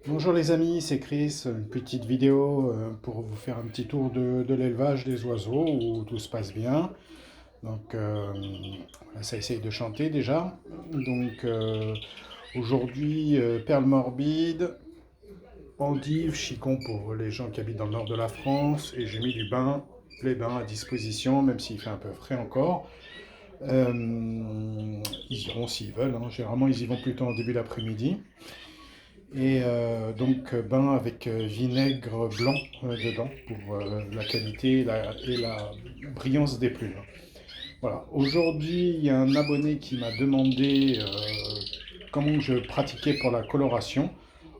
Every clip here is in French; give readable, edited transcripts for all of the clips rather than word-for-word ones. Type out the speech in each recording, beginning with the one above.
Bonjour les amis, c'est Chris, une petite vidéo pour vous faire un petit tour de l'élevage des oiseaux où tout se passe bien. Donc voilà, ça essaye de chanter déjà. Donc aujourd'hui, perle morbide, endive, chicon pour les gens qui habitent dans le nord de la France et j'ai mis du bain, les bains à disposition même s'il fait un peu frais encore. Euh, Ils iront s'ils veulent, hein. Généralement ils y vont plutôt en début d'après-midi. Et donc bain avec vinaigre blanc dedans pour la qualité et la brillance des plumes. Voilà. Aujourd'hui, il y a un abonné qui m'a demandé comment je pratiquais pour la coloration.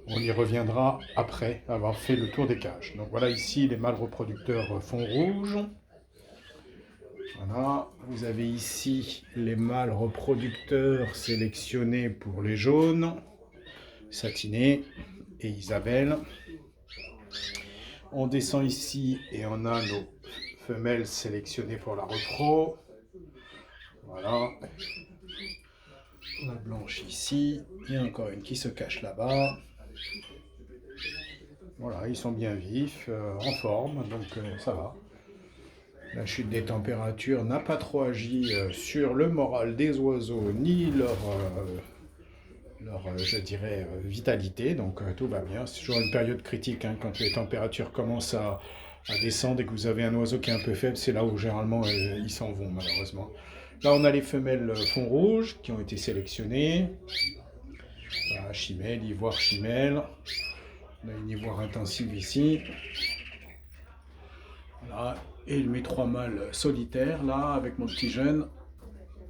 On y reviendra après avoir fait le tour des cages. Donc voilà ici les mâles reproducteurs fond rouge. Voilà, vous avez ici les mâles reproducteurs sélectionnés pour les jaunes, satinés et Isabelle. On descend ici et on a nos femelles sélectionnées pour la repro. Voilà. La blanche ici. Il y a encore une qui se cache là-bas. Voilà, ils sont bien vifs, en forme, donc ça va. La chute des températures n'a pas trop agi sur le moral des oiseaux ni leur je dirais, vitalité, donc tout va bien. C'est toujours une période critique hein, quand les températures commencent à descendre et que vous avez un oiseau qui est un peu faible, c'est là où généralement ils s'en vont malheureusement. Là on a les femelles fond rouge qui ont été sélectionnées. Voilà, chimelle, ivoire chimelle. On a une ivoire intensive ici. Voilà. Et mes trois mâles solitaires là avec mon petit jeune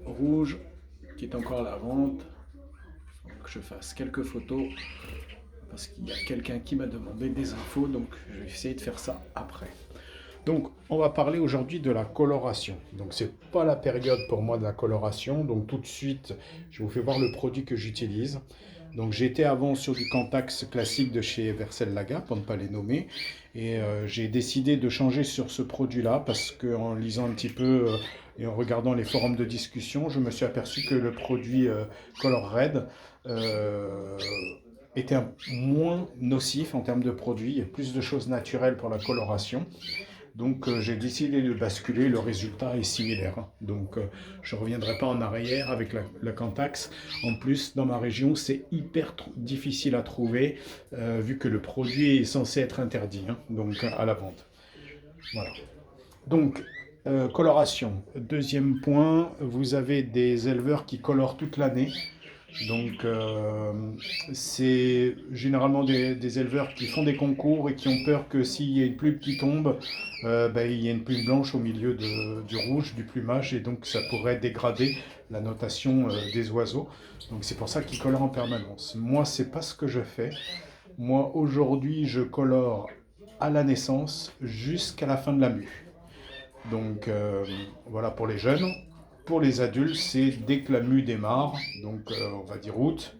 rouge qui est encore à la vente. Il faut que je fasse quelques photos parce qu'il y a quelqu'un qui m'a demandé des infos, donc je vais essayer de faire ça après. Donc, on va parler aujourd'hui de la coloration. Donc, c'est pas la période pour moi de la coloration. Donc, tout de suite, je vous fais voir le produit que j'utilise. Donc, j'étais avant sur du Cantax classique de chez Versel Laga, pour ne pas les nommer. Et j'ai décidé de changer sur ce produit-là parce qu'en lisant un petit peu et en regardant les forums de discussion, je me suis aperçu que le produit Color Red était moins nocif en termes de produit. Il y a plus de choses naturelles pour la coloration. Donc j'ai décidé de basculer, le résultat est similaire. Donc je ne reviendrai pas en arrière avec la Cantax. En plus, dans ma région, c'est hyper difficile à trouver vu que le produit est censé être interdit hein, donc à la vente. Voilà. Donc coloration. Deuxième point, vous avez des éleveurs qui colorent toute l'année. Donc, c'est généralement des éleveurs qui font des concours et qui ont peur que s'il y a une plume qui tombe, il y a une plume blanche au milieu du rouge, du plumage, et donc ça pourrait dégrader la notation des oiseaux. Donc, c'est pour ça qu'ils colorent en permanence. Moi, c'est pas ce que je fais. Moi, aujourd'hui, je colore à la naissance jusqu'à la fin de la mue. Donc, voilà pour les jeunes. Pour les adultes, c'est dès que la mue démarre, donc on va dire août,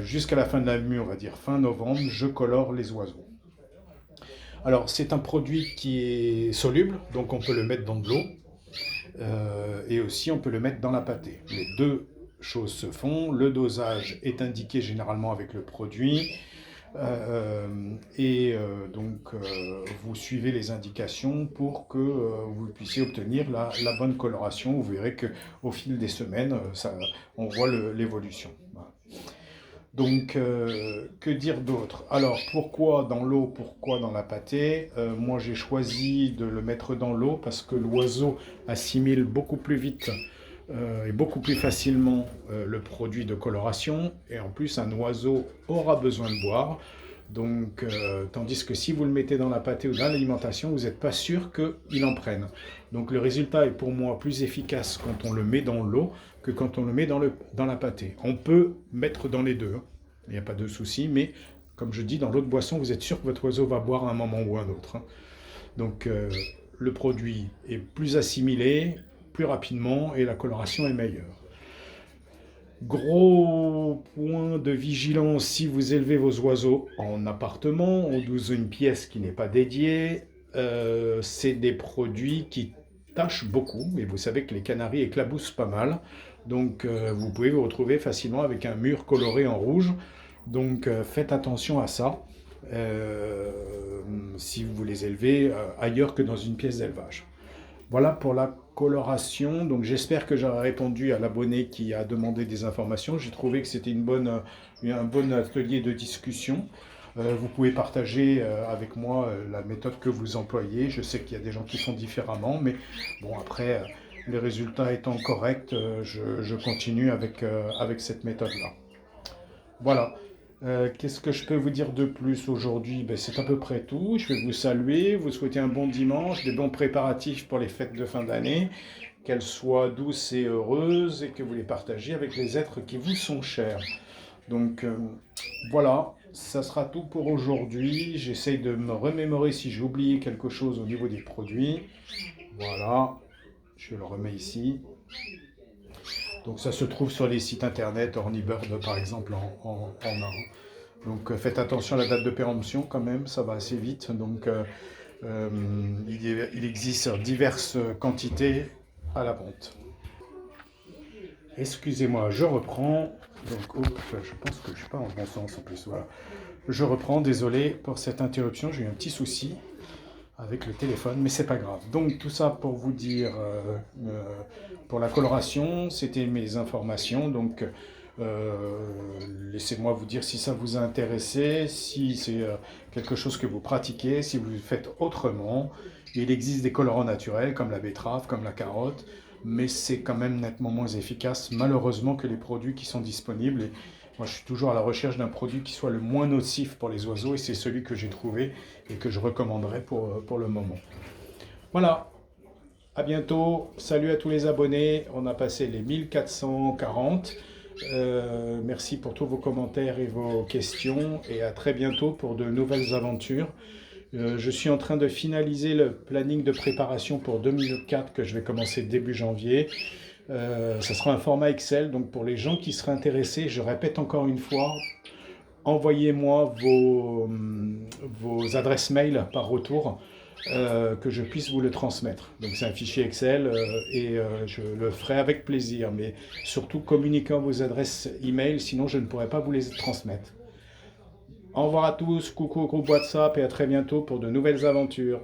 jusqu'à la fin de la mue, on va dire fin novembre, je colore les oiseaux. Alors c'est un produit qui est soluble, donc on peut le mettre dans de l'eau, et aussi on peut le mettre dans la pâtée. Les deux choses se font, le dosage est indiqué généralement avec le produit, vous suivez les indications pour que vous puissiez obtenir la bonne coloration. Vous verrez qu'au fil des semaines, on voit l'évolution. Voilà. Donc, que dire d'autre? Alors, pourquoi dans l'eau, pourquoi dans la pâtée? Moi, j'ai choisi de le mettre dans l'eau parce que l'oiseau assimile beaucoup plus vite et beaucoup plus facilement le produit de coloration. Et en plus, un oiseau aura besoin de boire. Donc, tandis que si vous le mettez dans la pâtée ou dans l'alimentation, vous n'êtes pas sûr qu'il en prenne. Donc, le résultat est pour moi plus efficace quand on le met dans l'eau que quand on le met dans la pâtée. On peut mettre dans les deux, hein. Il n'y a pas de souci, mais comme je dis, dans l'eau de boisson, vous êtes sûr que votre oiseau va boire à un moment ou à un autre, hein. Donc, le produit est plus assimilé, plus rapidement et la coloration est meilleure. Gros point de vigilance si vous élevez vos oiseaux en appartement ou dans une pièce qui n'est pas dédiée, c'est des produits qui tâchent beaucoup et vous savez que les canaris éclaboussent pas mal. Donc vous pouvez vous retrouver facilement avec un mur coloré en rouge. Donc faites attention à ça si vous les élevez ailleurs que dans une pièce d'élevage. Voilà pour la coloration. Donc j'espère que j'aurai répondu à l'abonné qui a demandé des informations. J'ai trouvé que c'était un bon atelier de discussion. Vous pouvez partager avec moi la méthode que vous employez. Je sais qu'il y a des gens qui font différemment, mais bon, après, les résultats étant corrects, je continue avec cette méthode-là. Voilà. Qu'est-ce que je peux vous dire de plus aujourd'hui? Ben, c'est à peu près tout. Je vais vous saluer, vous souhaiter un bon dimanche, des bons préparatifs pour les fêtes de fin d'année, qu'elles soient douces et heureuses et que vous les partagiez avec les êtres qui vous sont chers. Donc voilà, ça sera tout pour aujourd'hui. J'essaye de me remémorer si j'ai oublié quelque chose au niveau des produits. Voilà, je le remets ici. Donc ça se trouve sur les sites internet, Hornibird par exemple en un. Donc faites attention à la date de péremption quand même, ça va assez vite. Donc il existe diverses quantités à la vente. Excusez-moi, je reprends. Donc je pense que je ne suis pas en bon sens en plus. Voilà. Je reprends, désolé pour cette interruption, j'ai eu un petit souci avec le téléphone, mais c'est pas grave. Donc tout ça pour vous dire, pour la coloration, c'était mes informations. Donc laissez-moi vous dire si ça vous a intéressé, si c'est quelque chose que vous pratiquez, si vous le faites autrement. Il existe des colorants naturels comme la betterave, comme la carotte, mais c'est quand même nettement moins efficace malheureusement que les produits qui sont disponibles. Et moi je suis toujours à la recherche d'un produit qui soit le moins nocif pour les oiseaux et c'est celui que j'ai trouvé et que je recommanderais pour le moment. Voilà, à bientôt, salut à tous les abonnés, on a passé les 1440. Merci pour tous vos commentaires et vos questions et à très bientôt pour de nouvelles aventures. Je suis en train de finaliser le planning de préparation pour 2004 que je vais commencer début janvier. Ça sera un format Excel, donc pour les gens qui seraient intéressés, je répète encore une fois, envoyez-moi vos adresses mail par retour, que je puisse vous le transmettre. Donc c'est un fichier Excel et je le ferai avec plaisir, mais surtout communiquez vos adresses email, sinon je ne pourrai pas vous les transmettre. Au revoir à tous, coucou au groupe WhatsApp et à très bientôt pour de nouvelles aventures.